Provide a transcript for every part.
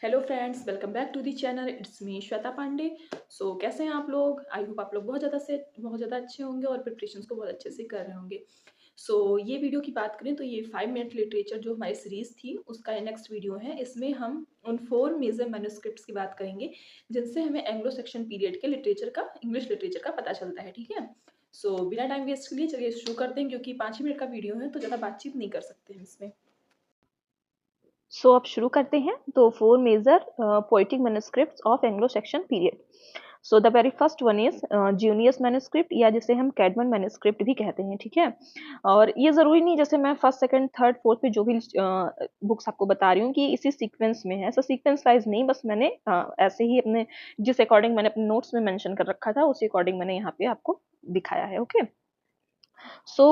Hello friends, welcome back to the channel. It's me Shweta Pandey. So कैसे हैं आप लोग? आई होप आप लोग बहुत ज़्यादा अच्छे होंगे और प्रिपरेशंस को बहुत अच्छे से कर रहे होंगे। सो ये वीडियो की बात करें तो ये 5 मिनट लिटरेचर जो हमारी सीरीज़ थी उसका ये नेक्स्ट वीडियो है। इसमें हम उन 4 मेजर मैन्युस्क्रिप्ट्स की बात करेंगे जिनसे हमें एंग्लो सेक्शन पीरियड के लिटरेचर का, इंग्लिश लिटरेचर का पता चलता है। ठीक है, सो बिना टाइम वेस्ट के लिए चलिए शुरू करते हैं, क्योंकि 5 ही मिनट का वीडियो है तो ज़्यादा बातचीत नहीं कर सकते हम इसमें। सो अब शुरू करते हैं। तो four major poetic manuscripts of Anglo Saxon period. So the very first one is Junius manuscript, या जिसे हम कैडमन मैन्युस्क्रिप्ट भी कहते हैं। ठीक है, और ये जरूरी नहीं जैसे मैं फर्स्ट सेकंड थर्ड फोर्थ पे जो भी बुक्स आपको बता रही हूँ कि इसी सीक्वेंस में है, ऐसा सीक्वेंस वाइज नहीं, बस मैंने ऐसे ही अपने जिस अकॉर्डिंग मैंने अपने नोट्स में मेंशन कर रखा था उसी अकॉर्डिंग मैंने यहाँ पे आपको दिखाया है। ओके, सो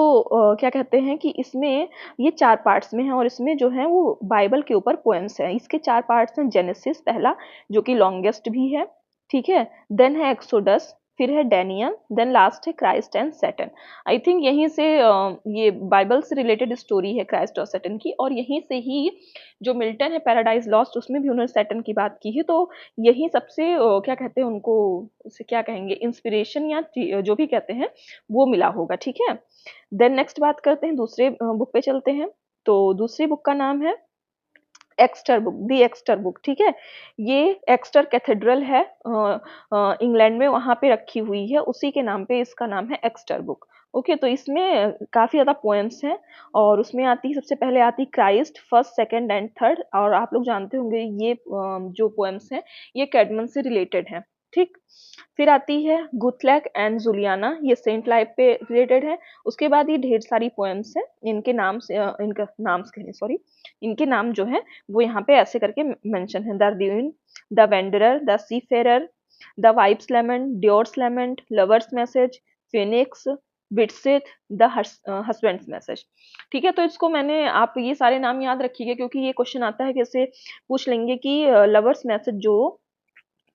क्या कहते हैं कि इसमें ये 4 पार्ट्स में है और इसमें जो है वो बाइबल के ऊपर पोएम्स हैं। इसके 4 पार्ट्स हैं। जेनेसिस पहला, जो कि लॉन्गेस्ट भी है, ठीक है। देन है एक्सोडस, फिर है डैनियल, देन लास्ट है Christ and Satan. I think यहीं से ये बाइबल से रिलेटेड स्टोरी है क्राइस्ट और सैटन की, और यहीं से ही जो मिल्टन है पैराडाइज लॉस्ट उसमें भी उन्होंने सैटन की बात की है। तो यही सबसे क्या कहते हैं उनको, उसे क्या कहेंगे, इंस्पिरेशन या जो भी कहते हैं वो मिला होगा। ठीक है, देन नेक्स्ट बात करते हैं, दूसरे बुक पे चलते हैं। तो दूसरी बुक का नाम है एक्स्टर बुक, दी एक्स्टर बुक। ठीक है, ये एक्स्टर कैथेड्रल है इंग्लैंड में, वहां पे रखी हुई है, उसी के नाम पे इसका नाम है एक्स्टर बुक। ओके, तो इसमें काफी ज्यादा पोएम्स हैं और उसमें आती, सबसे पहले आती Christ, first second and third. और आप लोग जानते होंगे ये जो पोएम्स हैं ये कैडमन से रिलेटेड है। ठीक, फिर आती है गुथलैक एंड जुलियाना, ये सेंट लाइफ पे रिलेटेड है। उसके बाद ये ढेर सारी पोएम्स हैं, इनके नाम से इनका नाम से सॉरी, इनके नाम जो है वो यहाँ पे ऐसे करके मेंशन है। The dune, the wanderer, the seafarer, the wife's lament, Deor's lament, lover's message, Phoenix, बिटसेथ, द हस्बैंड्स मैसेज। ठीक है, तो इसको मैंने, आप ये सारे नाम याद रखिएगा क्योंकि ये क्वेश्चन आता है, कैसे पूछ लेंगे कि लवर्स मैसेज जो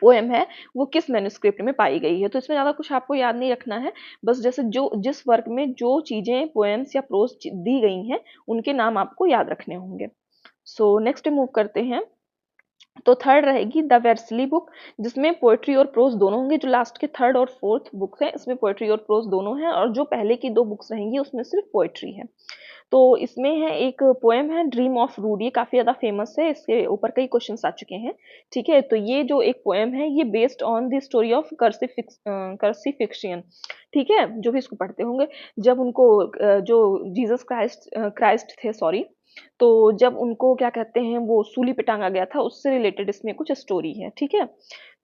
पोएम है वो किस मैन्युस्क्रिप्ट में पाई गई है। तो इसमें ज़्यादा कुछ आपको याद नहीं रखना है, बस जैसे जो जिस वर्क में जो चीज़ें पोएम्स या प्रोज दी गई हैं उनके नाम आपको याद रखने होंगे। सो नेक्स्ट मूव करते हैं। तो थर्ड रहेगी द वेर्सली बुक, जिसमें पोएट्री और प्रोज दोनों होंगे। जो लास्ट के थर्ड और फोर्थ बुक्स हैं इसमें पोएट्री और प्रोज दोनों हैं, और जो पहले की 2 बुक्स रहेंगी उसमें सिर्फ पोएट्री है। तो इसमें है एक पोएम है ड्रीम ऑफ रूड, ये काफी ज्यादा फेमस है, इसके ऊपर कई क्वेश्चंस आ चुके हैं। ठीक है, तो ये जो एक पोएम है ये based on the story of crucifixion. ठीक है, जो भी इसको पढ़ते होंगे, जब उनको जो जीसस क्राइस्ट थे, सॉरी, तो जब उनको क्या कहते हैं वो सूली पे टांगा गया था, उससे रिलेटेड इसमें कुछ स्टोरी है। ठीक है,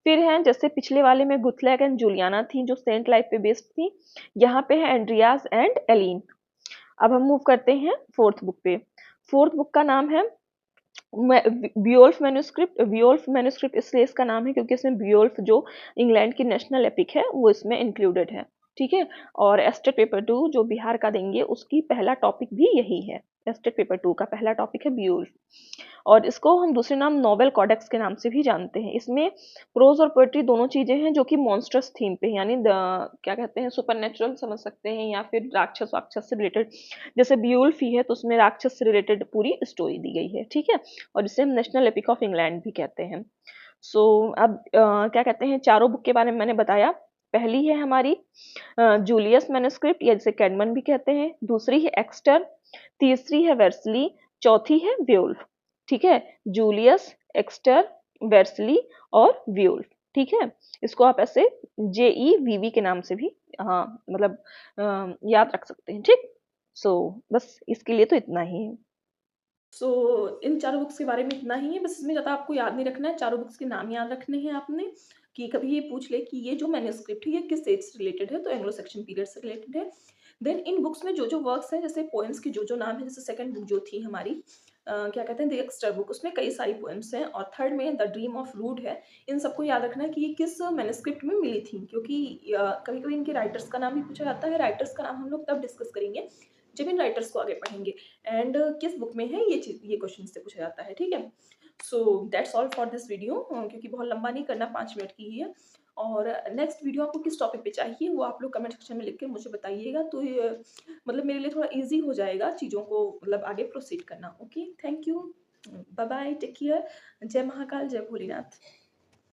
फिर है जैसे पिछले वाले में गुथलैक एंड जूलियाना थी जो सेंट लाइफ पे बेस्ड थी, यहाँ पे है एंड्रियास एंड एलिन। अब हम मूव करते हैं फोर्थ बुक पे। फोर्थ बुक का नाम है बियोल्फ मैन्युस्क्रिप्ट। बियोल्फ मैन्युस्क्रिप्ट इसलिए इसका नाम है क्योंकि इसमें बियोल्फ जो इंग्लैंड की नेशनल एपिक है वो इसमें इंक्लूडेड है। ठीक है, और एस्टेट पेपर 2 जो बिहार का देंगे उसकी पहला टॉपिक भी यही है। एस्टेट पेपर 2 का पहला टॉपिक है बियोल्फ, और इसको हम दूसरे नाम नोवेल कॉडेक्स के नाम से भी जानते हैं। इसमें प्रोज और पोएट्री दोनों चीजें हैं जो कि मॉन्स्टर्स थीम पे, यानी क्या कहते हैं सुपरनेचुरल समझ सकते हैं या फिर राक्षस वाक्षस से रिलेटेड। जैसे बियोल्फ ही है तो उसमें राक्षस से रिलेटेड पूरी स्टोरी दी गई है। ठीक है, और इसे हम नेशनल एपिक ऑफ इंग्लैंड भी कहते हैं। सो अब क्या कहते हैं, चारों बुक के बारे में मैंने बताया। पहली है हमारी जूलियस मैन्युस्क्रिप्ट, या जिसे कैडमन भी कहते हैं। दूसरी है एक्स्टर, तीसरी है वेर्सली, चौथी है व्योल्फ। ठीक है, जूलियस, एक्स्टर, वेर्सली और व्योल्फ। ठीक है, इसको आप ऐसे JEVV के नाम से भी, हाँ मतलब याद रख सकते हैं। ठीक, सो बस इसके लिए तो इतना ही है। सो इन चारों बुक्स के बारे में इतना ही है, बस इसमें ज़्यादा आपको याद नहीं रखना है, चारों बुक्स के नाम याद रखने हैं आपने। कि कभी ये पूछ ले कि ये जो मैन्युस्क्रिप्ट है ये किस एज से रिलेटेड है, तो एंग्लो सेक्शन पीरियड से रिलेटेड है। देन इन बुक्स में जो वर्क्स हैं, जैसे पोएम्स के जो नाम है, जैसे सेकंड बुक जो थी हमारी क्या कहते हैं द एक्स्टर बुक, उसमें कई सारी पोएम्स हैं, और थर्ड में द ड्रीम ऑफ रूड है। इन सबको याद रखना है कि ये किस मैन्युस्क्रिप्ट में मिली थी, क्योंकि कभी कभी इनके राइटर्स का नाम भी पूछा जाता है। राइटर्स का नाम हम लोग तब डिस्कस करेंगे जब इन राइटर्स को आगे पढ़ेंगे, एंड किस बुक में है ये चीज़, ये क्वेश्चन से पूछा जाता है। ठीक है, so that's all for this video, क्योंकि बहुत लंबा नहीं करना, 5 मिनट की ही है। और नेक्स्ट वीडियो आपको किस टॉपिक पे चाहिए वो आप लोग कमेंट सेक्शन में लिख के मुझे बताइएगा, तो ये मतलब मेरे लिए थोड़ा इजी हो जाएगा चीज़ों को मतलब आगे प्रोसीड करना। Okay, thank you. Bye bye, take care. जय महाकाल, जय भोलेनाथ।